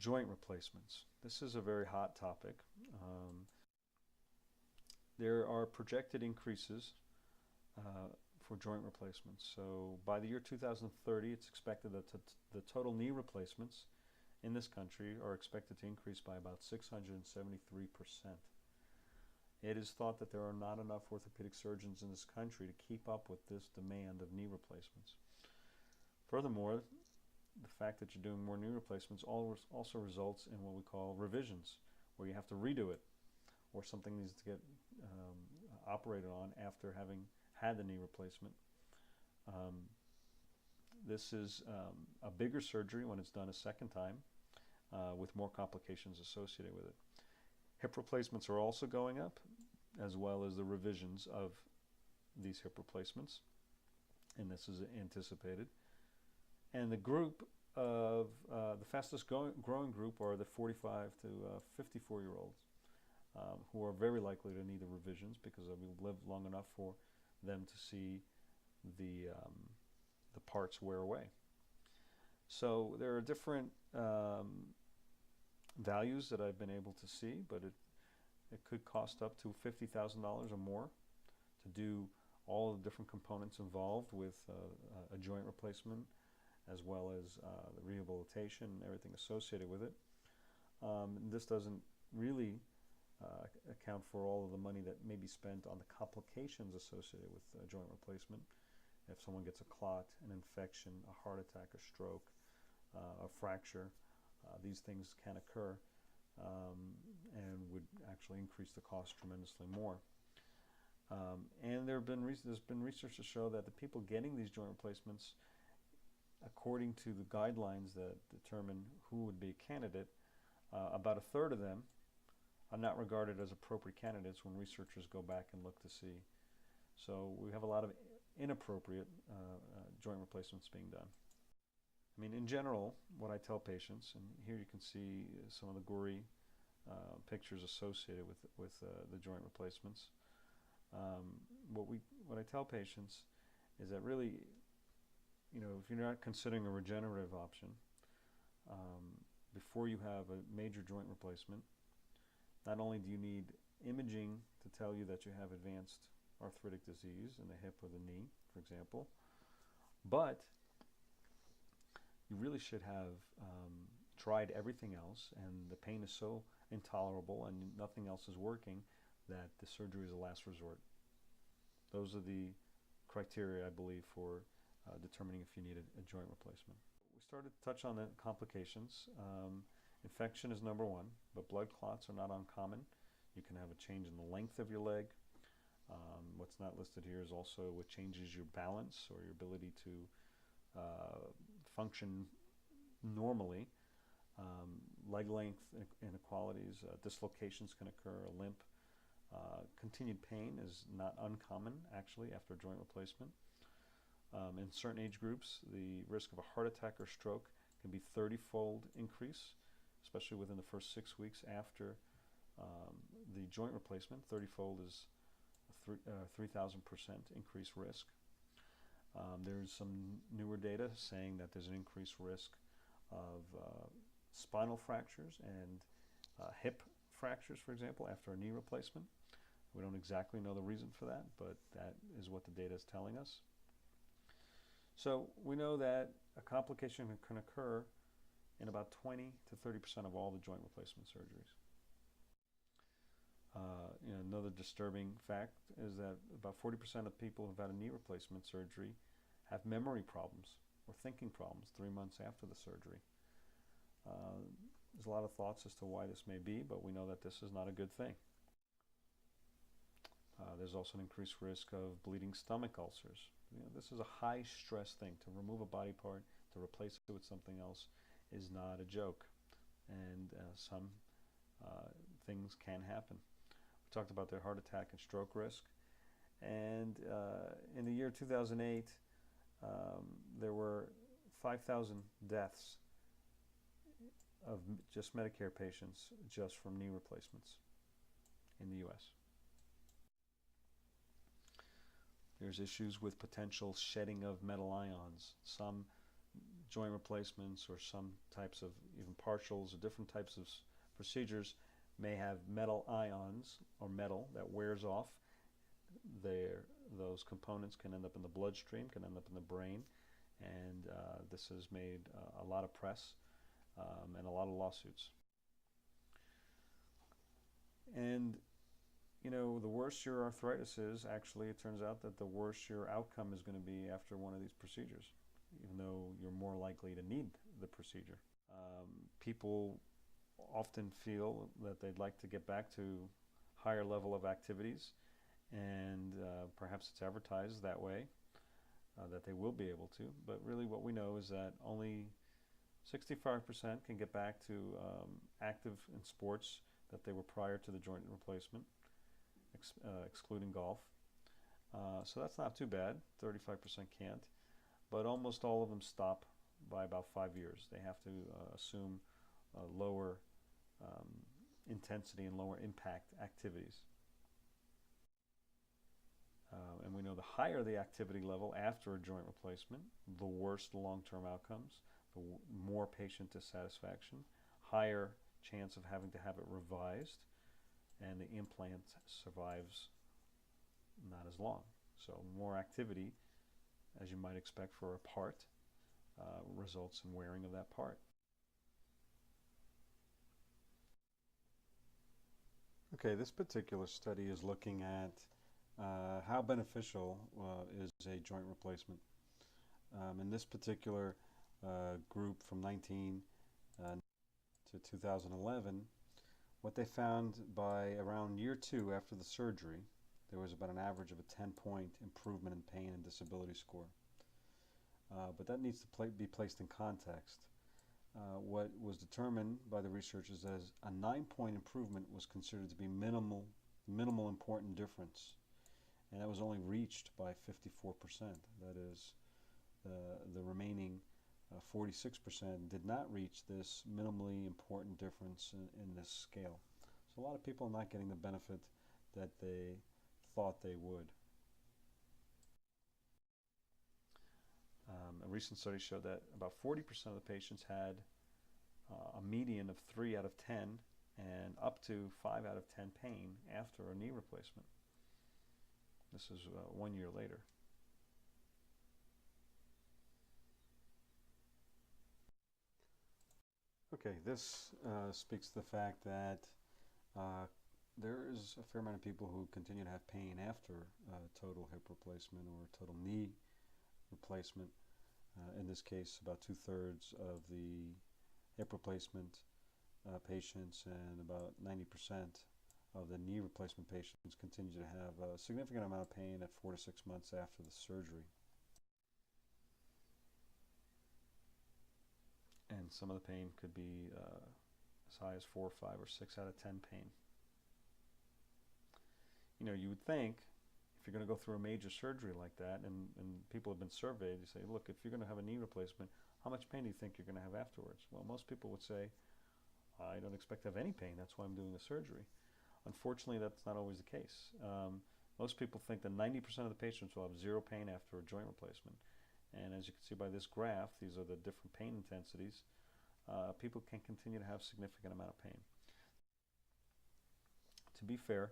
Joint replacements. This is a very hot topic. There are projected increases for joint replacements. So by the year 2030, it's expected that the total knee replacements in this country are expected to increase by about 673%. It is thought that there are not enough orthopedic surgeons in this country to keep up with this demand of knee replacements. Furthermore, the fact that you're doing more knee replacements also results in what we call revisions, where you have to redo it, or something needs to get operated on after having had the knee replacement. This is a bigger surgery when it's done a second time, with more complications associated with it. Hip replacements are also going up, as well as the revisions of these hip replacements, and this is anticipated. And the group of the fastest growing group are the 45 to 54-year-olds, who are very likely to need the revisions because they'll live long enough for them to see the parts wear away. So there are different values that I've been able to see, but it could cost up to $50,000 or more to do all the different components involved with a joint replacement, as well as the rehabilitation and everything associated with it. This doesn't really account for all of the money that may be spent on the complications associated with joint replacement. If someone gets a clot, an infection, a heart attack, a stroke, a fracture, these things can occur and would actually increase the cost tremendously more. And there's been research to show that the people getting these joint replacements, according to the guidelines that determine who would be a candidate, about a third of them are not regarded as appropriate candidates when researchers go back and look to see. So we have a lot of inappropriate joint replacements being done. I mean, in general, what I tell patients, and here you can see some of the gory pictures associated with the joint replacements. What I tell patients is that really, if you're not considering a regenerative option, before you have a major joint replacement, not only do you need imaging to tell you that you have advanced arthritic disease in the hip or the knee, for example, but you really should have tried everything else, and the pain is so intolerable and nothing else is working that the surgery is a last resort. Those are the criteria, I believe, for determining if you need a joint replacement. We started to touch on the complications. Infection is number one, but blood clots are not uncommon. You can have a change in the length of your leg. What's not listed here is also what changes your balance or your ability to function normally. Leg length inequalities, dislocations can occur, a limp. Continued pain is not uncommon, actually, after a joint replacement. In certain age groups, the risk of a heart attack or stroke can be 30-fold increase, especially within the first 6 weeks after the joint replacement. 30-fold is a 3,000% increased risk. There's some newer data saying that there's an increased risk of spinal fractures and hip fractures, for example, after a knee replacement. We don't exactly know the reason for that, but that is what the data is telling us. So we know that a complication can occur in about 20 to 30% of all the joint replacement surgeries. Another disturbing fact is that about 40% of people who've had a knee replacement surgery have memory problems or thinking problems 3 months after the surgery. There's a lot of thoughts as to why this may be, but we know that this is not a good thing. There's also an increased risk of bleeding stomach ulcers. This is a high stress thing. To remove a body part, to replace it with something else is not a joke, and some things can happen. We talked about the heart attack and stroke risk, and in the year 2008 there were 5,000 deaths of just Medicare patients just from knee replacements in the US. There's issues with potential shedding of metal ions. Some joint replacements or some types of even partials or different types of procedures may have metal ions or metal that wears off. Those components can end up in the bloodstream, can end up in the brain, and this has made a lot of press and a lot of lawsuits. And you know, the worse your arthritis is, actually it turns out that the worse your outcome is going to be after one of these procedures, even though you're more likely to need the procedure. People often feel that they'd like to get back to higher level of activities, and perhaps it's advertised that way, that they will be able to, but really what we know is that only 65% can get back to active in sports that they were prior to the joint replacement, excluding golf. So that's not too bad. 35% can't, but almost all of them stop by about 5 years. They have to assume lower intensity and lower impact activities. And we know the higher the activity level after a joint replacement, the worse the long-term outcomes, the more patient dissatisfaction, higher chance of having to have it revised, and the implant survives not as long. So more activity, as you might expect for a part, results in wearing of that part. Okay, this particular study is looking at how beneficial is a joint replacement. In this particular group from 19 to 2011, what they found by around year 2 after the surgery, there was about an average of a 10-point improvement in pain and disability score. But that needs to be placed in context. What was determined by the researchers as a 9-point improvement was considered to be minimal important difference, and that was only reached by 54%. That is, the remaining 46% did not reach this minimally important difference in this scale. So a lot of people are not getting the benefit that they thought they would. A recent study showed that about 40% of the patients had a median of 3 out of 10 and up to 5 out of 10 pain after a knee replacement. This is 1 year later. Okay, this speaks to the fact that there is a fair amount of people who continue to have pain after total hip replacement or total knee replacement. In this case, about 2/3 of the hip replacement patients and about 90% of the knee replacement patients continue to have a significant amount of pain at 4 to 6 months after the surgery. And some of the pain could be as high as 4, 5, or 6 out of 10 pain. You know, you would think if you're going to go through a major surgery like that, and people have been surveyed, you say, look, if you're going to have a knee replacement, how much pain do you think you're going to have afterwards? Well, most people would say, I don't expect to have any pain, that's why I'm doing the surgery. Unfortunately, that's not always the case. Most people think that 90% of the patients will have 0 pain after a joint replacement. And as you can see by this graph, these are the different pain intensities. People can continue to have significant amount of pain. To be fair,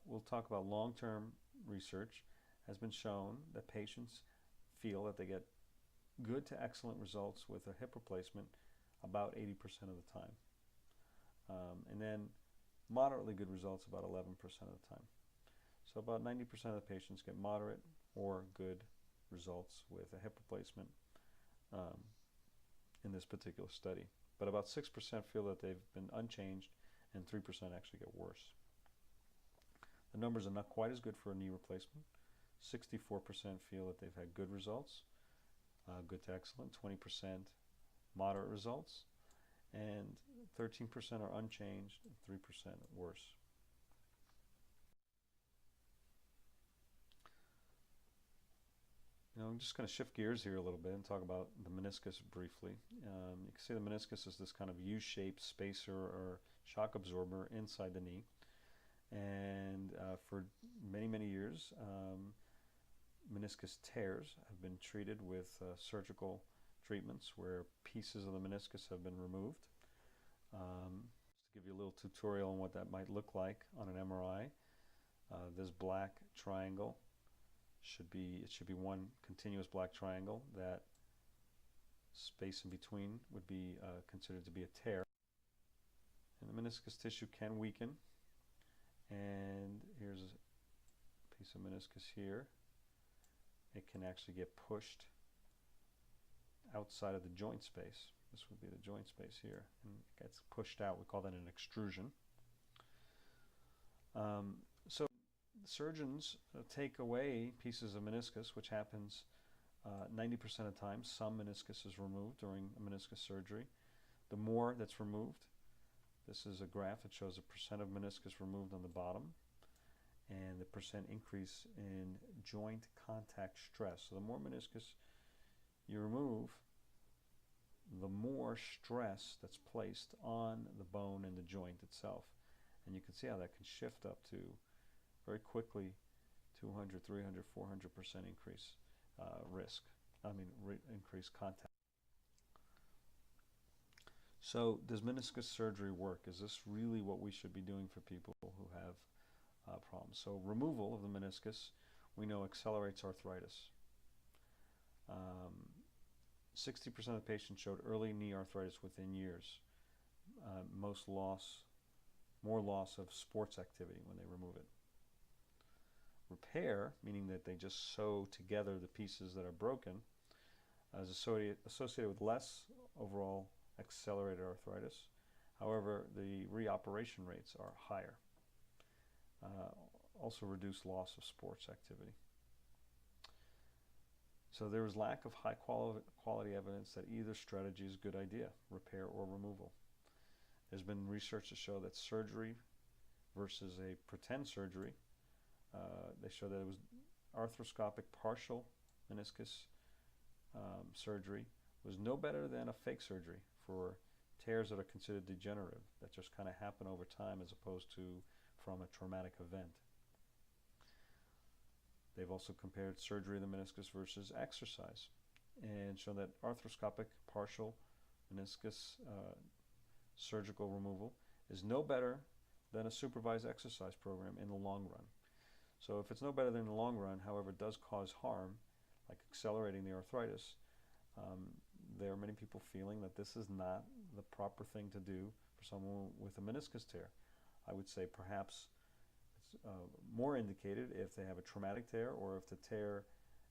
we'll talk about long-term research. Has been shown that patients feel that they get good to excellent results with a hip replacement about 80% of the time. And then moderately good results about 11% of the time. So about 90% of the patients get moderate or good results with a hip replacement in this particular study. But about 6% feel that they've been unchanged and 3% actually get worse. The numbers are not quite as good for a knee replacement. 64% feel that they've had good results, good to excellent, 20% moderate results, and 13% are unchanged, and 3% worse. You know, I'm just going to shift gears here a little bit and talk about the meniscus briefly. You can see the meniscus is this kind of U-shaped spacer or shock absorber inside the knee. And for many, many years, meniscus tears have been treated with surgical treatments where pieces of the meniscus have been removed. Just to give you a little tutorial on what that might look like on an MRI. This black triangle should be one continuous black triangle. That space in between would be considered to be a tear. And the meniscus tissue can weaken. And here's a piece of meniscus here. It can actually get pushed outside of the joint space. This would be the joint space here, and it gets pushed out. We call that an extrusion. So surgeons take away pieces of meniscus, which happens 90% of the time. Some meniscus is removed during a meniscus surgery. The more that's removed, this is a graph that shows the percent of meniscus removed on the bottom and the percent increase in joint contact stress. So the more meniscus you remove, the more stress that's placed on the bone and the joint itself. And you can see how that can shift up to very quickly 200, 300, 400% increase increased contact. So does meniscus surgery work? Is this really what we should be doing for people who have problems? So removal of the meniscus, we know, accelerates arthritis. 60% of the patients showed early knee arthritis within years. More loss of sports activity when they remove it. Repair, meaning that they just sew together the pieces that are broken, is associated with less overall accelerated arthritis. However, the reoperation rates are higher. Also reduced loss of sports activity. So there is lack of high quality evidence that either strategy is a good idea, repair or removal. There's been research to show that surgery versus a pretend surgery, they show that it was arthroscopic partial meniscus surgery was no better than a fake surgery for tears that are considered degenerative, that just kind of happen over time as opposed to from a traumatic event. They've also compared surgery of the meniscus versus exercise and shown that arthroscopic partial meniscus surgical removal is no better than a supervised exercise program in the long run. So if it's no better than in the long run, however, it does cause harm, like accelerating the arthritis, there are many people feeling that this is not the proper thing to do for someone with a meniscus tear. I would say perhaps it's more indicated if they have a traumatic tear or if the tear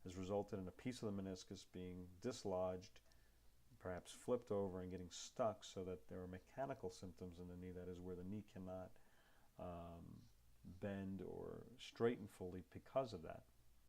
has resulted in a piece of the meniscus being dislodged, perhaps flipped over and getting stuck so that there are mechanical symptoms in the knee, that is where the knee cannot bend or straighten fully because of that.